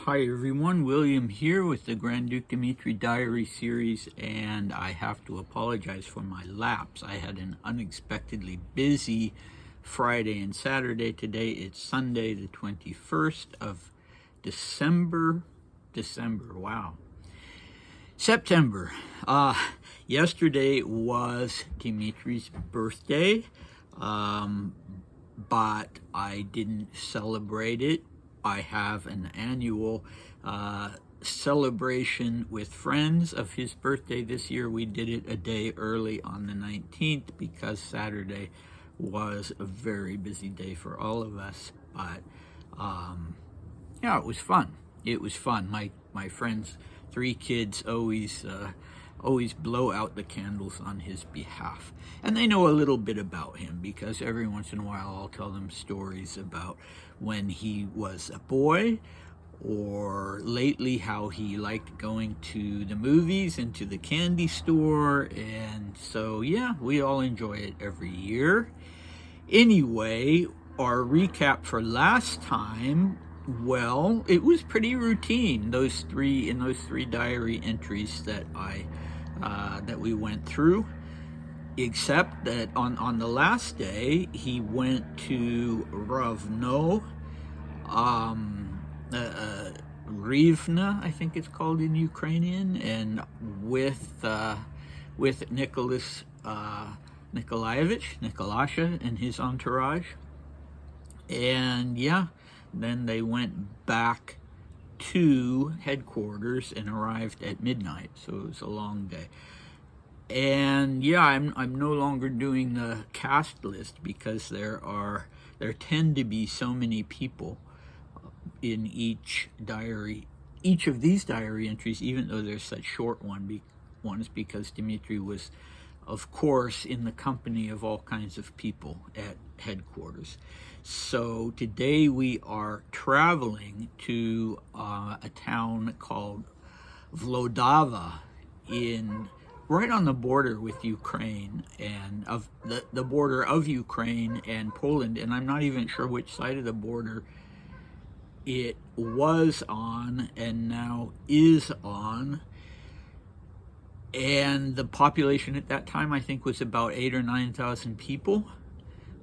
Hi everyone, William here with the Grand Duke Dmitri Diary series, and I have to apologize for my lapse. I had an unexpectedly busy Friday and Saturday. Today it's Sunday the 21st of September. Yesterday was Dimitri's birthday, but I didn't celebrate it. I have an annual celebration with friends of his birthday. This year we did it a day early on the 19th because Saturday was a very busy day for all of us. But yeah, it was fun. It was fun. My friends, 3 kids, always blow out the candles on his behalf. And they know a little bit about him because every once in a while I'll tell them stories about when he was a boy, or lately how he liked going to the movies and to the candy store. And so yeah, we all enjoy it every year. Anyway, our recap for last time, well, it was pretty routine. Those three diary entries that that we went through, except that on the last day he went to Rovno, Rivna, I think it's called in Ukrainian, and with Nicholas Nikolasha and his entourage. And yeah, then they went back to headquarters and arrived at midnight, so it was a long day. And yeah, I'm no longer doing the cast list because there tend to be so many people in each of these diary entries, even though they're such short ones, because Dmitri was, of course, in the company of all kinds of people at headquarters. So today we are traveling to a town called Vlodava, right on the border with Ukraine, and of the border of Ukraine and Poland. And I'm not even sure which side of the border it was on and now is on. And the population at that time, I think, was about 8,000 or 9,000 people.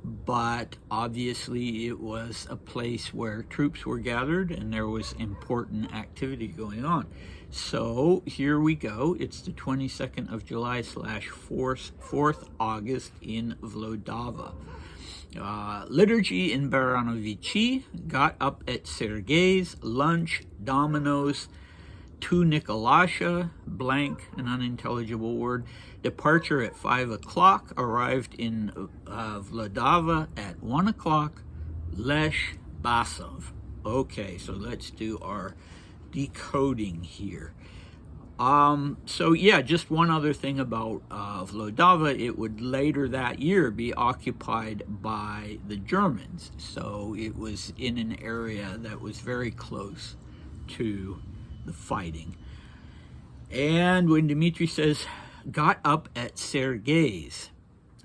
But obviously it was a place where troops were gathered and there was important activity going on. So here we go. It's the 22nd of July / 4th August in Vlodava. Liturgy in Baranovichi, got up at Sergei's, lunch, Domino's, to Nikolasha, blank, an unintelligible word. Departure at 5 o'clock, arrived in Vlodava at 1 o'clock, Lesh Basov. Okay, so let's do our decoding here. So yeah, just one other thing about Vlodava. It would later that year be occupied by the Germans. So it was in an area that was very close to the fighting. And when Dmitri says got up at Sergei's,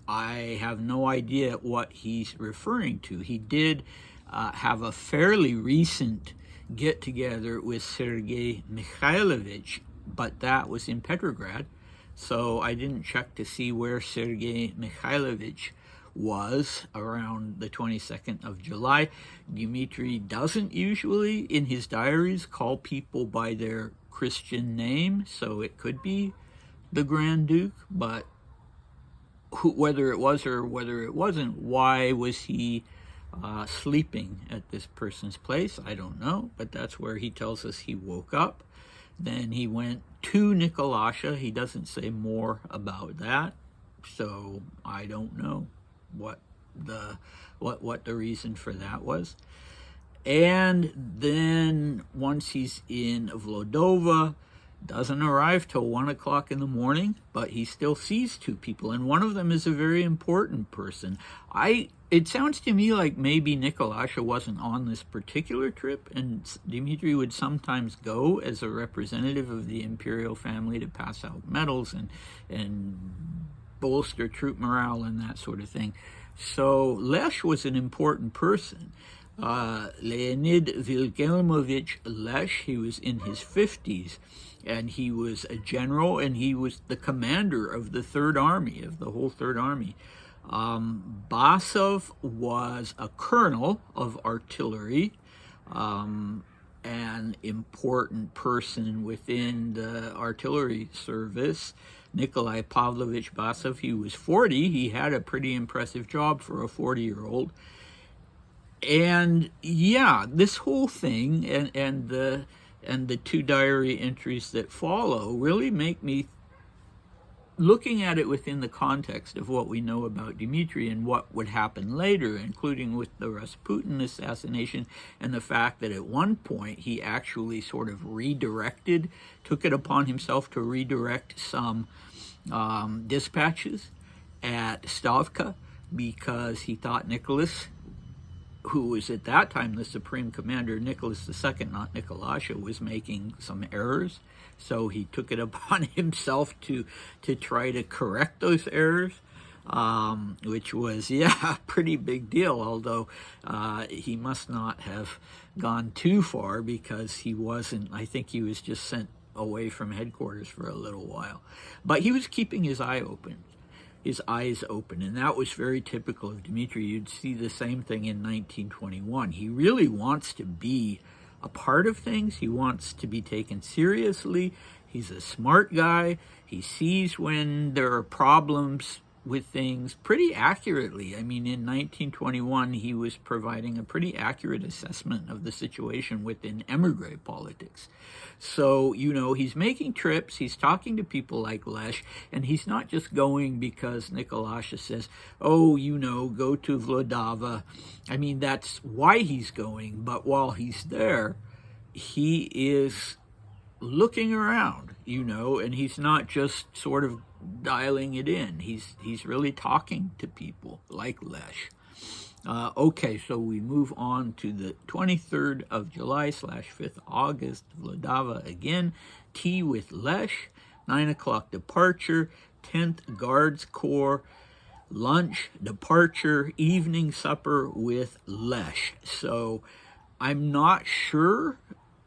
I have no idea what he's referring to. He did have a fairly recent get-together with Sergei Mikhailovich, but that was in Petrograd, so I didn't check to see where Sergei Mikhailovich was around the 22nd of July. Dmitri doesn't usually, in his diaries, call people by their Christian name, so it could be the Grand Duke, but whether it was or whether it wasn't, why was he sleeping at this person's place? I don't know, but that's where he tells us he woke up. Then he went to Nikolasha. He doesn't say more about that, so I don't know what the reason for that was. And then once he's in Vlodava, doesn't arrive till 1 o'clock in the morning, but he still sees 2 people, and one of them is a very important person. It sounds to me like maybe Nikolasha wasn't on this particular trip, and Dmitri would sometimes go as a representative of the imperial family to pass out medals and bolster troop morale and that sort of thing. So Lesh was an important person. Leonid Vilhelmovich Lesh, he was in his 50s, and he was a general, and he was the commander of the Third Army, of the whole Third Army. Basov was a colonel of artillery, an important person within the artillery service. Nikolai Pavlovich Basov, he was 40. He had a pretty impressive job for a 40-year-old. And yeah, this whole thing and the two diary entries that follow really make me, looking at it within the context of what we know about Dmitri and what would happen later, including with the Rasputin assassination and the fact that at one point he actually sort of took it upon himself to redirect some dispatches at Stavka because he thought Nicholas, who was at that time the supreme commander, Nicholas II, not Nikolasha, was making some errors. So he took it upon himself to try to correct those errors, which was, a pretty big deal, although he must not have gone too far because he wasn't, I think he was just sent away from headquarters for a little while. But he was keeping his eyes open, and that was very typical of Dmitri. You'd see the same thing in 1921. He really wants to be a part of things. He wants to be taken seriously. He's a smart guy. He sees when there are problems with things pretty accurately. I mean, in 1921, he was providing a pretty accurate assessment of the situation within emigre politics. So, he's making trips, he's talking to people like Lesh, and he's not just going because Nikolasha says, go to Vlodava. I mean, that's why he's going, but while he's there, he is looking around, and he's not just sort of dialing it in. He's really talking to people like Lesh. Okay, so we move on to the 23rd of July / 5th August, Vlodava again. Tea with Lesh, 9 o'clock departure, 10th Guards Corps, lunch, departure, evening supper with Lesh. So I'm not sure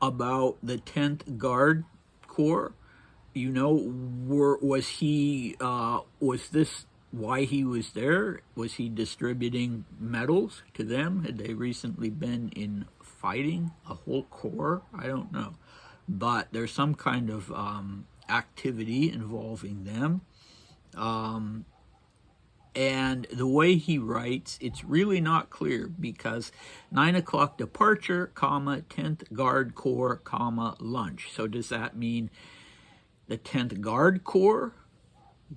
about the 10th Guard Corps. Was this why he was there? Was he distributing medals to them? Had they recently been in fighting, a whole corps? I don't know. But there's some kind of activity involving them. And the way he writes, it's really not clear because 9 o'clock departure, 10th Guard Corps, lunch. So does that mean the 10th Guard Corps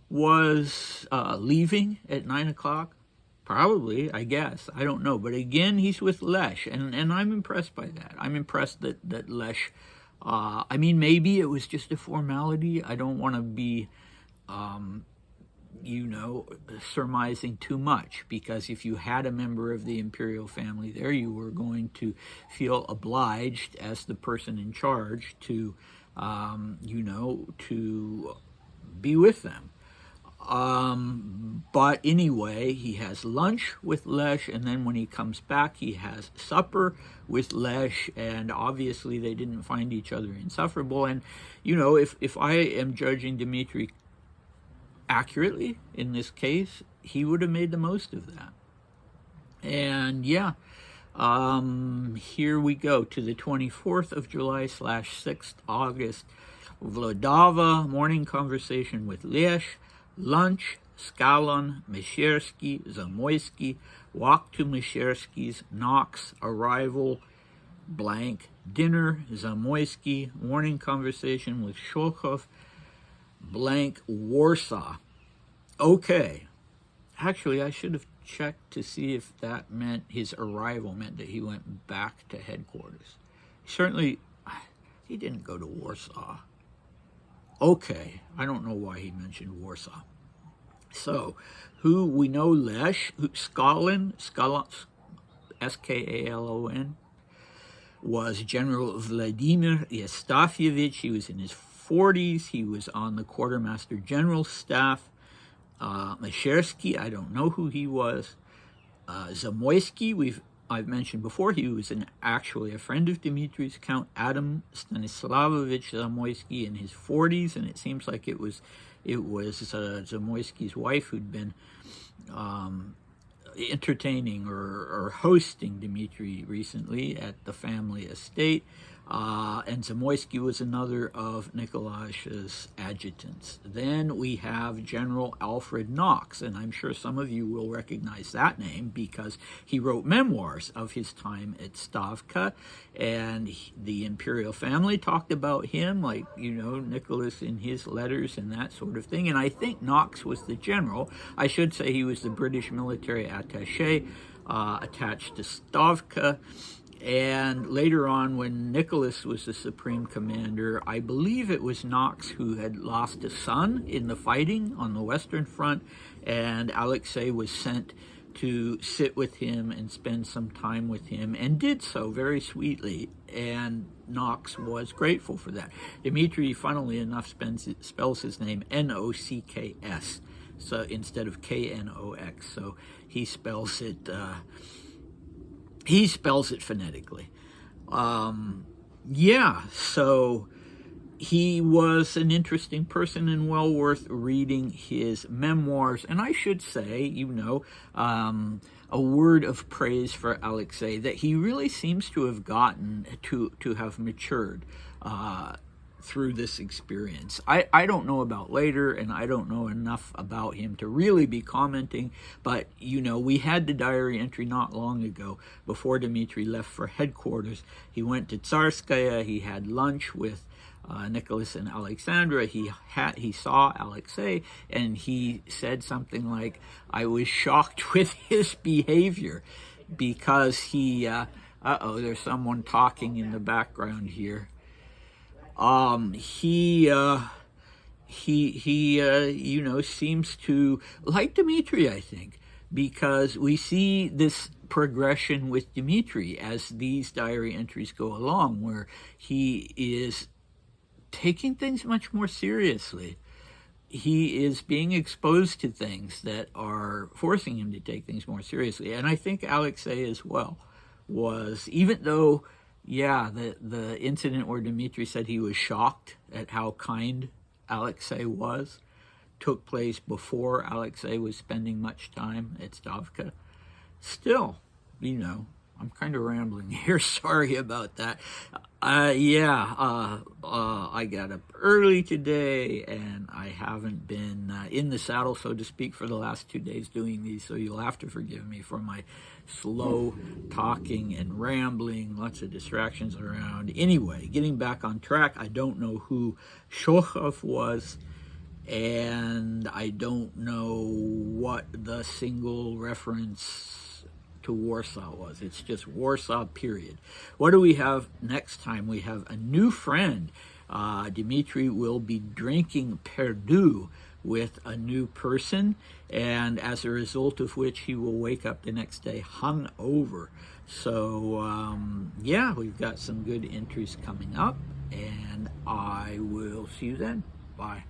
was leaving at 9 o'clock? Probably, I guess. I don't know. But again, he's with Lesh, and I'm impressed by that. I'm impressed that Lesh, maybe it was just a formality. I don't want to be, surmising too much, because if you had a member of the imperial family there, you were going to feel obliged as the person in charge to, to be with them. But anyway, he has lunch with Lesh, and then when he comes back, he has supper with Lesh, and obviously they didn't find each other insufferable. And, if I am judging Dmitri accurately in this case, he would have made the most of that. And here we go to the 24th of July / 6th August, Vlodava, morning conversation with Lesh, lunch, Skalon, Meshersky, Zamoysky, walk to Meshersky's, Knox, arrival, blank, dinner, Zamoysky, morning conversation with Shokov, blank, Warsaw. Okay. Actually, I should have checked to see if that meant his arrival meant that he went back to headquarters. He didn't go to Warsaw. Okay, I don't know why he mentioned Warsaw. So, who we know Lesh, Skalon, Skalon, was General Vladimir Yevstafievich. He was in his 40s. He was on the Quartermaster General staff. Meshersky, I don't know who he was. Zamoysky, we've I've mentioned before, he was actually a friend of Dmitri's, Count Adam Stanislavovich Zamoyski, in his 40s, and it seems like it was Zamoyski's wife who'd been entertaining or hosting Dmitri recently at the family estate. And Zamoyski was another of Nikolai's adjutants. Then we have General Alfred Knox, and I'm sure some of you will recognize that name because he wrote memoirs of his time at Stavka, and the imperial family talked about him, like, Nicholas in his letters and that sort of thing. And I think Knox was the general. I should say he was the British military attaché attached to Stavka. And later on, when Nicholas was the supreme commander, I believe it was Knox who had lost a son in the fighting on the Western Front, and Alexei was sent to sit with him and spend some time with him, and did so very sweetly, and Knox was grateful for that. Dmitri, funnily enough, spells his name N-O-C-K-S, so instead of K-N-O-X, so he spells it phonetically. So he was an interesting person and well worth reading his memoirs. And I should say, a word of praise for Alexei, that he really seems to have gotten to have matured through this experience. I don't know about later, and I don't know enough about him to really be commenting, but we had the diary entry not long ago before Dmitri left for headquarters. He went to Tsarskaya, he had lunch with Nicholas and Alexandra. He saw Alexei, and he said something like, "I was shocked with his behavior," because he there's someone talking in the background here. He seems to like Dmitri, I think, because we see this progression with Dmitri as these diary entries go along, where he is taking things much more seriously. He is being exposed to things that are forcing him to take things more seriously. And I think Alexei as well was, even though the incident where Dmitri said he was shocked at how kind Alexei was took place before Alexei was spending much time at Stavka. Still, I'm kind of rambling here. Sorry about that. I got up early today, and I haven't been in the saddle, so to speak, for the last 2 days doing these, so you'll have to forgive me for my slow talking and rambling, lots of distractions around. Anyway, getting back on track, I don't know who Shokhov was, and I don't know what the single reference to Warsaw was. It's just Warsaw, period. What do we have next time? We have a new friend. Dmitri will be drinking Perdu with a new person, and as a result of which he will wake up the next day hungover. So we've got some good entries coming up, and I will see you then. Bye.